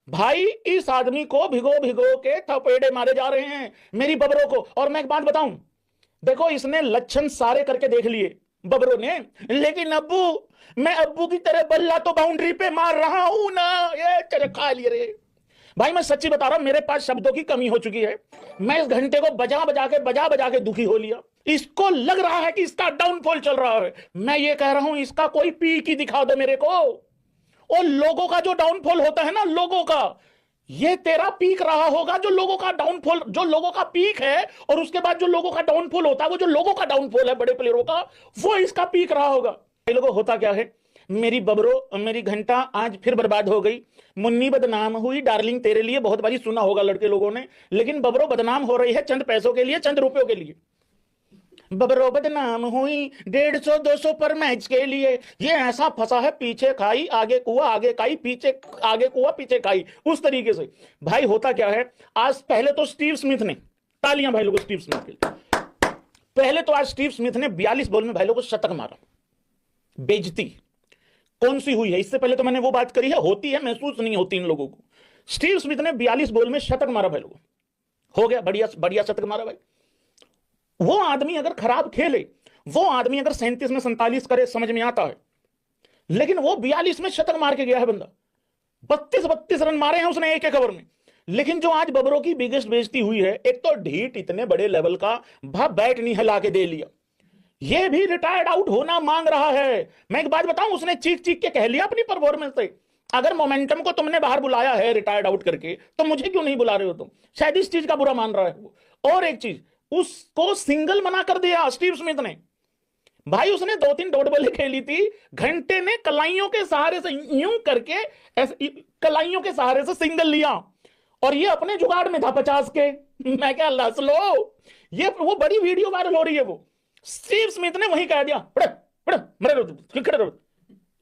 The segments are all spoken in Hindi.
भाई इस आदमी को भिगो भिगो के थपेड़े मारे जा रहे हैं, मेरी बबरों को। और मैं एक बात बताऊं, देखो इसने लक्षण सारे करके देख लिए बबरों ने, लेकिन अब्बू, मैं अब्बू की तरह बल्ला तो बाउंड्री पे मार रहा हूं ना, ये तेरे खा लिए रे। भाई मैं सच्ची बता रहा हूं, मेरे पास शब्दों की कमी हो चुकी है। मैं इस घंटे को बजा बजा के दुखी हो लिया। इसको लग रहा है कि इसका डाउनफॉल चल रहा है। मैं ये कह रहा हूं, इसका कोई पीक ही दिखा दो मेरे को। और लोगों का जो डाउनफॉल होता है ना, लोगों का, ये तेरा पीक रहा होगा। जो लोगों का डाउनफॉल, जो लोगों का पीक है, और उसके बाद जो लोगों का डाउनफॉल होता है, वो जो लोगों का डाउनफॉल है बड़े प्लेयरों का, वो इसका पीक रहा होगा। लोगों होता क्या है, मेरी बबरो, मेरी घंटा आज फिर बर्बाद हो गई। मुन्नी बदनाम हुई डार्लिंग तेरे लिए, बहुत बारी सुना होगा लड़के लोगों ने, लेकिन बबरो बदनाम हो रही है चंद पैसों के लिए, चंद रुपयों के लिए। बबरो बदनाम हुई 150-200 पर मैच के लिए। ये ऐसा फंसा है, पीछे खाई आगे कुआ, आगे खाई पीछे, आगे कुआ पीछे खाई, उस तरीके से। भाई होता क्या है, आज पहले तो स्टीव स्मिथ ने, तालियां भाई लोगों स्टीव स्मिथ के लिए। पहले तो आज स्टीव स्मिथ ने 42 बॉल में भाई लोगों शतक मारा। बेइज्जती कौन सी हुई है, इससे पहले तो मैंने वो बात करी है, होती है, महसूस नहीं होती इन लोगों को। स्टीव स्मिथ ने 42 बॉल में शतक मारा भाई लोगों, हो गया बढ़िया बढ़िया शतक मारा भाई। वो आदमी अगर खराब खेले, वो आदमी अगर 37 में 47 करे, समझ में आता है, लेकिन वो 42 में शतक मार के गया है बंदा। 32 रन मारे हैं उसने एक एक ओवर में। लेकिन जो आज बबरों की बिगेस्ट बेइज्जती हुई है, एक तो ढीठ इतने बड़े लेवल का, बैट नहीं हिला के दे लिया, ये भी रिटायर्ड आउट होना मांग रहा है। मैं एक बात बताऊं, उसने चीख चीख के कह लिया अपनी परफॉर्मेंस से, अगर मोमेंटम को तुमने बाहर बुलाया है रिटायर्ड आउट करके, तो मुझे क्यों नहीं बुला रहे हो तुम। शायद इस चीज का बुरा मान रहा है वो। और एक चीज, उसको सिंगल मना कर दिया स्टीव स्मिथ ने। भाई उसने 2-3 डॉट बॉलें खेली थी, घंटे ने कलाइयों के सहारे से यूं करके, कलाइयों के सहारे से सिंगल लिया, और ये अपने जुगाड़ में था 50 के। मैं क्या लस लो, ये वो बड़ी वीडियो वायरल हो रही है। वो स्टीव स्मिथ ने वही कह दिया, पड़े पड़े मरे खड़े रहो,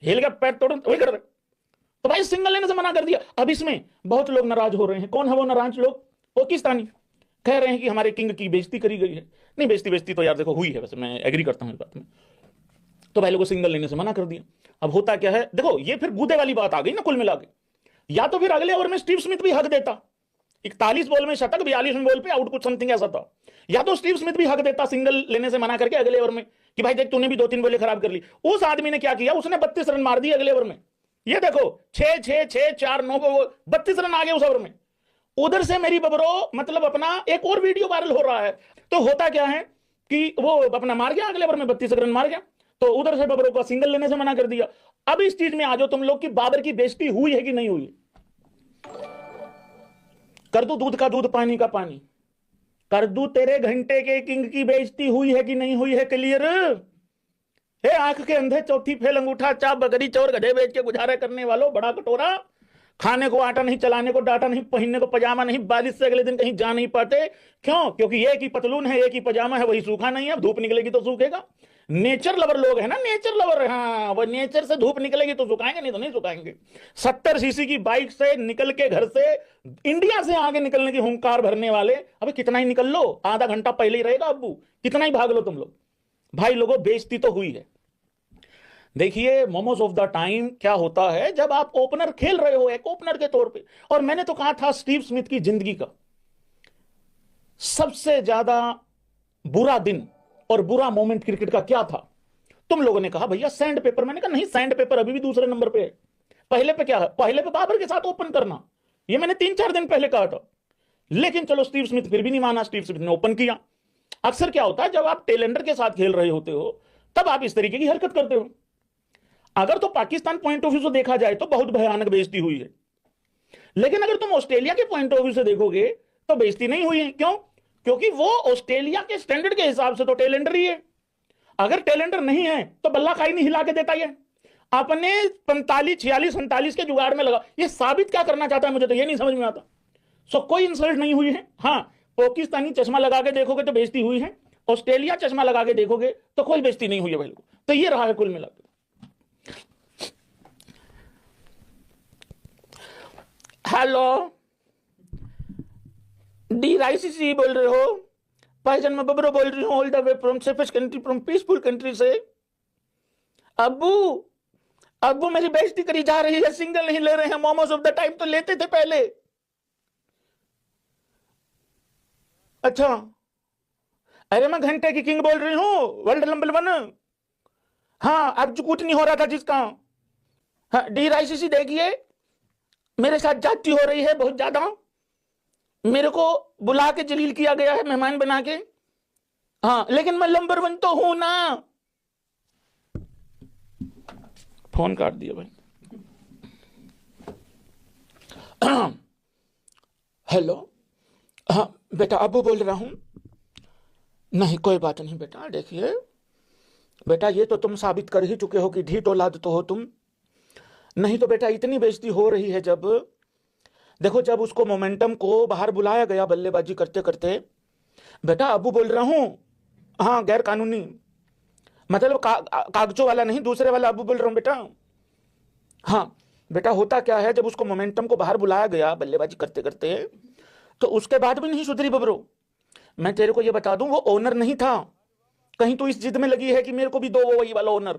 हिल का पैर तोड़ वही कर रहे। तो भाई सिंगल लेने से मना कर दिया। अब इसमें बहुत लोग नाराज हो रहे हैं। कौन है वो नाराज लोग? पाकिस्तानी कह रहे हैं कि हमारे किंग की बेइज्जती करी गई है। नहीं, बेइज्जती तो यार देखो हुई है, वैसे मैं एग्री करता हूं इस बात में। तो भाई लोगों को सिंगल लेने से मना कर दिया। अब होता क्या है, देखो ये फिर गूदे वाली बात आ गई ना कुल मिला के। या तो फिर अगले ओवर में स्टीव स्मिथ भी हक देता, 41 बॉल में शतक, 42 बॉल पे आउट, कुछ समथिंग ऐसा था। या तो स्टीव स्मिथ भी हक देता सिंगल लेने से मना करके अगले ओवर में, कि भाई देख तूने भी 2-3 बॉलें खराब कर ली। उस आदमी ने क्या किया, उसने 32 रन मार दिए अगले ओवर में। ये देखो 6-6-6-4-9 32 रन आ गए उस ओवर में। उधर से मेरी बबरो मतलब अपना एक और वीडियो वायरल हो रहा है। तो होता क्या है कि वो अपना मार गया अगले ओवर में, 32 रन मार गया, तो उधर से बबरो को सिंगल लेने से मना कर दिया। अब इस चीज में आ जाओ तुम लोग कि बाबर की बेइज्जती हुई है कि नहीं हुई। कर दू दूध का दूध पानी का पानी, कर दू तेरे घंटे के किंग की बेइज्जती हुई है कि नहीं हुई है क्लियर। हे आंख के अंधे, चौथी फेल अंगूठा चाप, बकरी चौर गधे बेच के गुजारा करने वालों, बड़ा कटोरा, खाने को आटा नहीं, चलाने को डाटा नहीं, पहनने को पजामा नहीं, बारिश से अगले दिन कहीं जा नहीं पाते। क्यों? क्योंकि एक ही पतलून है, एक ही पजामा है, वही सूखा नहीं है, धूप निकलेगी तो सूखेगा। नेचर लवर लोग है ना, नेचर लवर, हाँ वो नेचर से धूप निकलेगी तो सुखाएंगे, नहीं तो नहीं सुखाएंगे। 70 सीसी की बाइक से निकल के घर से, इंडिया से आगे निकलने की हुंकार भरने वाले, अबे कितना ही निकल लो, आधा घंटा पहले ही रहेगा अब्बू, कितना ही भाग लो तुम लोग। भाई लोगों बेइज्जती तो हुई है। देखिए मोमोज ऑफ द टाइम क्या होता है जब आप ओपनर खेल रहे हो, एक ओपनर के तौर पे। और मैंने तो कहा था स्टीव स्मिथ की जिंदगी का सबसे ज्यादा बुरा दिन और बुरा मोमेंट क्रिकेट का क्या था। तुम लोगों ने कहा भैया सैंड पेपर, मैंने कहा नहीं, सैंड पेपर अभी भी दूसरे नंबर पे है। पहले पे क्या है, पहले पे बाबर के साथ ओपन करना, ये मैंने 3-4 दिन पहले कहा था। लेकिन चलो स्टीव स्मिथ फिर भी नहीं माना, स्टीव स्मिथ ने ओपन किया। अक्सर क्या होता है जब आप टेलेंडर के साथ खेल रहे होते हो, तब आप इस तरीके की हरकत करते हो। अगर तो पाकिस्तान पॉइंट ऑफ व्यू से देखा जाए तो बहुत भयानक बेइज्जती हुई है, लेकिन अगर तुम ऑस्ट्रेलिया के पॉइंट ऑफ व्यू से देखोगे तो बेइज्जती नहीं हुई है। क्यों? क्योंकि वो ऑस्ट्रेलिया के स्टैंडर्ड के हिसाब से तो टेलेंडर ही है। अगर टेलेंडर नहीं है तो बल्ला काई नहीं हिला के देता। ये अपने 45, 46, 47 के जुगाड़ में लगा, ये साबित क्या करना चाहता है मुझे तो ये नहीं समझ में आता। सो कोई इंसल्ट नहीं हुई है। हाँ, पाकिस्तानी चश्मा लगा के देखोगे तो बेइज्जती हुई है, ऑस्ट्रेलिया चश्मा लगा के देखोगे तो कोई बेइज्जती नहीं हुई है भाई लोग। तो ये रहा है कुल मिलाकर। हेलो डी राइसी बोल रहे हो? भाईजान मैं बबरो बोल रही हूँ, all the way from safest country, from peaceful country से। अब्बू अब्बू मेरी बेइज्जती करी जा रही है, सिंगल नहीं ले रहे हैं, मोमोज ऑफ द टाइम तो लेते थे पहले। अच्छा, अरे मैं घंटे की किंग बोल रही हूं, वर्ल्ड नंबर 1। हाँ, अब जो कुछ नहीं हो रहा था जिसका। हाँ, DRICC देखिए, मेरे साथ जाती हो रही है बहुत ज्यादा। मेरे को बुला के जलील किया गया है, मेहमान बना के। हाँ, लेकिन मैं नंबर 1 तो हूं ना। फोन काट दिया भाई। हेलो, हाँ बेटा, अबू बोल रहा हूं। नहीं कोई बात नहीं बेटा, देखिए बेटा, ये तो तुम साबित कर ही चुके हो कि ढीठ औलाद तो हो तुम। नहीं तो बेटा, इतनी बेइज्जती हो रही है जब देखो, जब उसको मोमेंटम को बाहर बुलाया गया बल्लेबाजी करते करते, बेटा अबू बोल रहा हूं। हाँ, गैर कानूनी, मतलब कागजों वाला नहीं, दूसरे वाला अबू बोल रहा हूं बेटा। हाँ बेटा, होता क्या है, जब उसको मोमेंटम को बाहर बुलाया गया बल्लेबाजी करते करते, तो उसके बाद भी नहीं सुधरी बबरो। मैं तेरे को ये बता दूं, वो ओनर नहीं था। कहीं तो इस जिद में लगी है कि मेरे को भी दो वो वही वाला ओनर।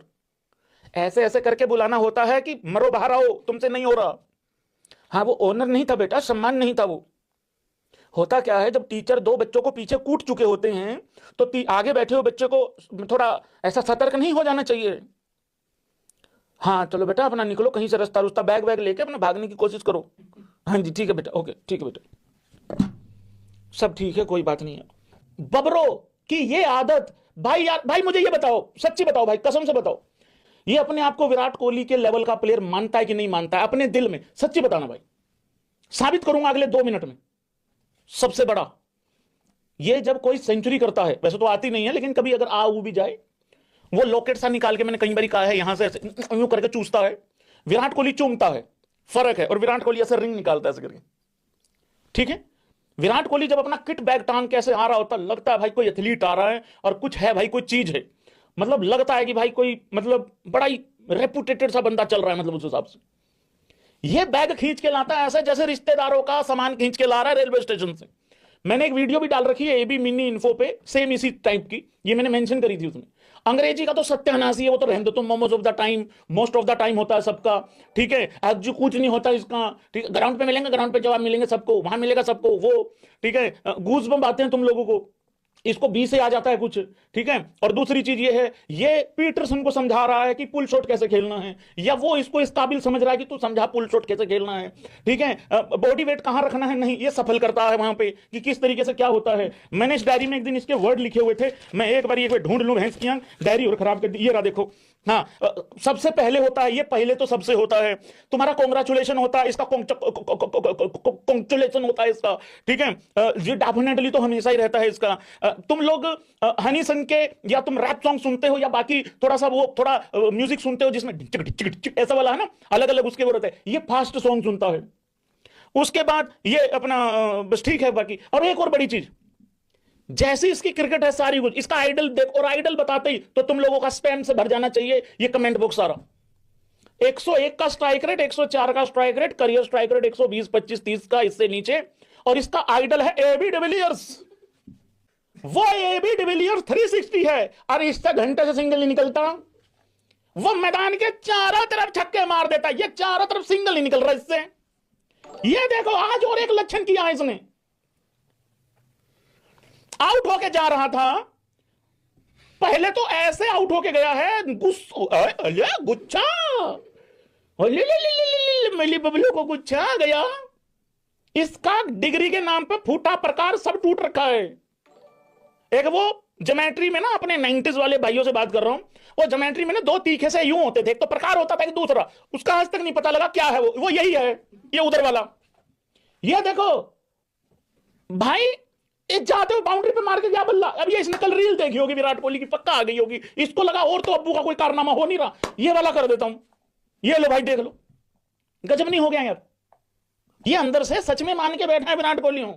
ऐसे ऐसे करके बुलाना होता है कि मरो बाहर आओ, तुमसे नहीं हो रहा। हाँ, वो ओनर नहीं था बेटा, सम्मान नहीं था वो। होता क्या है, जब टीचर 2 बच्चों को पीछे कूट चुके होते हैं, तो आगे बैठे हुए बच्चे को थोड़ा ऐसा सतर्क नहीं हो जाना चाहिए। हाँ चलो बेटा, अपना निकलो कहीं से, रास्ता रुस्ता बैग वैग लेके अपना भागने की कोशिश करो। हाँ जी ठीक है बेटा, ओके ठीक है बेटा, सब ठीक है, कोई बात नहीं है। बबरो की ये आदत, भाई यार, भाई मुझे ये बताओ, सच्ची बताओ भाई, कसम से बताओ, ये अपने आप को विराट कोहली के लेवल का प्लेयर मानता है कि नहीं मानता है अपने दिल में? सच्ची बताना भाई, साबित करूंगा अगले 2 मिनट में। सबसे बड़ा ये जब कोई सेंचुरी करता है, वैसे तो आती नहीं है, लेकिन कभी अगर आ भी जाए, वो लॉकेट सा निकाल के, मैंने कई बार कहा है, यहां से यूं करके चूसता है। विराट कोहली चूमता है, फर्क है। और विराट कोहली ऐसे रिंग निकालता है ऐसे करके, ठीक है। विराट कोहली जब अपना किट बैग टांग के ऐसे आ रहा होता, लगता है भाई कोई एथलीट आ रहा है और कुछ है भाई, कोई चीज है। मतलब लगता है कि भाई कोई, मतलब बड़ा ही रेपुटेटेड सा बंदा चल रहा है, मतलब उस हिसाब से। ये बैग खींच के लाता है ऐसे जैसे रिश्तेदारों का सामान खींच के ला रहा है रेलवे स्टेशन से। मैंने एक वीडियो भी डाल रखी है एबी मिनी इन्फो पे, सेम इसी टाइप की, ये मैंने मेंशन करी थी उसमें। अंग्रेजी का तो सत्यानाशी है, वो तो रहने दो तुम। Momos of the time, most of the time होता है सबका, ठीक है। आज जो कुछ नहीं होता इसका, ठीक है। ग्राउंड पे मिलेंगे, ग्राउंड पे जवाब मिलेंगे सबको, वहां मिलेगा सबको वो, ठीक है। गूज बम आते हैं तुम लोगों को, इसको बी से आ जाता है कुछ, ठीक है। और दूसरी चीज ये है, ये पीटरसन को समझा रहा है कि पुल शॉट कैसे खेलना है, या वो इसको इस काबिल समझ रहा है कि तू समझा पुल शॉट कैसे खेलना है, ठीक है। बॉडी वेट कहां रखना है, नहीं, ये सफल करता है वहां पे कि किस तरीके से क्या होता है। मैंने इस डायरी में एक दिन इसके वर्ड लिखे हुए थे, मैं एक बार ढूंढ लूं, भैंस की आंख, डायरी और खराब कर दी, ये रहा देखो। हाँ, सबसे पहले होता है ये, पहले तो सबसे होता है तुम्हारा कॉन्ग्रेचुलेशन होता है, इसका कॉन्ग्रेचुलेशन होता है इसका, ठीक है। ये डेफिनेटली तो हमेशा ही रहता है इसका। तुम लोग हनी सिंह के या तुम रैप सॉन्ग सुनते हो, या बाकी थोड़ा सा वो थोड़ा म्यूजिक सुनते हो जिसमें ढिचक ढिचक ढिचक ऐसा वाला है ना, अलग अलग उसके वो रहते हैं, ये फास्ट सॉन्ग सुनता है। उसके बाद ये अपना बस ठीक है बाकी। और एक और बड़ी चीज, जैसी इसकी क्रिकेट है सारी कुछ, इसका आइडल देख, और आइडल बताते ही तो तुम लोगों का स्पैम से भर जाना चाहिए ये कमेंट बॉक्स सारा। 101 का स्ट्राइक रेट, 104 का strike rate, career strike rate 120, 25, 30 का, इससे नीचे। और इसका आइडल है एबी डिविलियर्स। वो एबी डिविलियर्स 360 है, और इससे घंटे से सिंगल नहीं निकलता। वो मैदान के चारों तरफ छक्के मार देता, ये चारों तरफ सिंगल नहीं निकल रहा इससे। ये देखो, आज और एक लक्षण किया इसने, आउट होके जा रहा था, पहले तो ऐसे आउट होके गया है, गुच्छा, मिली बबलू को गुच्छा आ गया। इसका डिग्री के नाम पे फूटा प्रकार सब टूट रखा है। एक वो ज्योमेट्री में ना, अपने 90s वाले भाइयों से बात कर रहा हूं, वो ज्योमेट्री में ना 2 तीखे से यूं होते थे, एक तो प्रकार होता था, एक दूसरा, उसका आज तक नहीं पता लगा क्या है वो यही है, ये उधर वाला। ये देखो भाई, जाते हुए बाउंड्री पे मार के गया बल्ला। अब ये इसने कल रील देखी होगी विराट कोहली की, पक्का आ गई होगी, इसको लगा और तो अब्बू का कोई कारनामा हो नहीं रहा, ये वाला कर देता हूं। ये लो भाई देख लो, गजब नहीं हो गया यार, ये अंदर से सच में मान के बैठा है विराट कोहली हूं।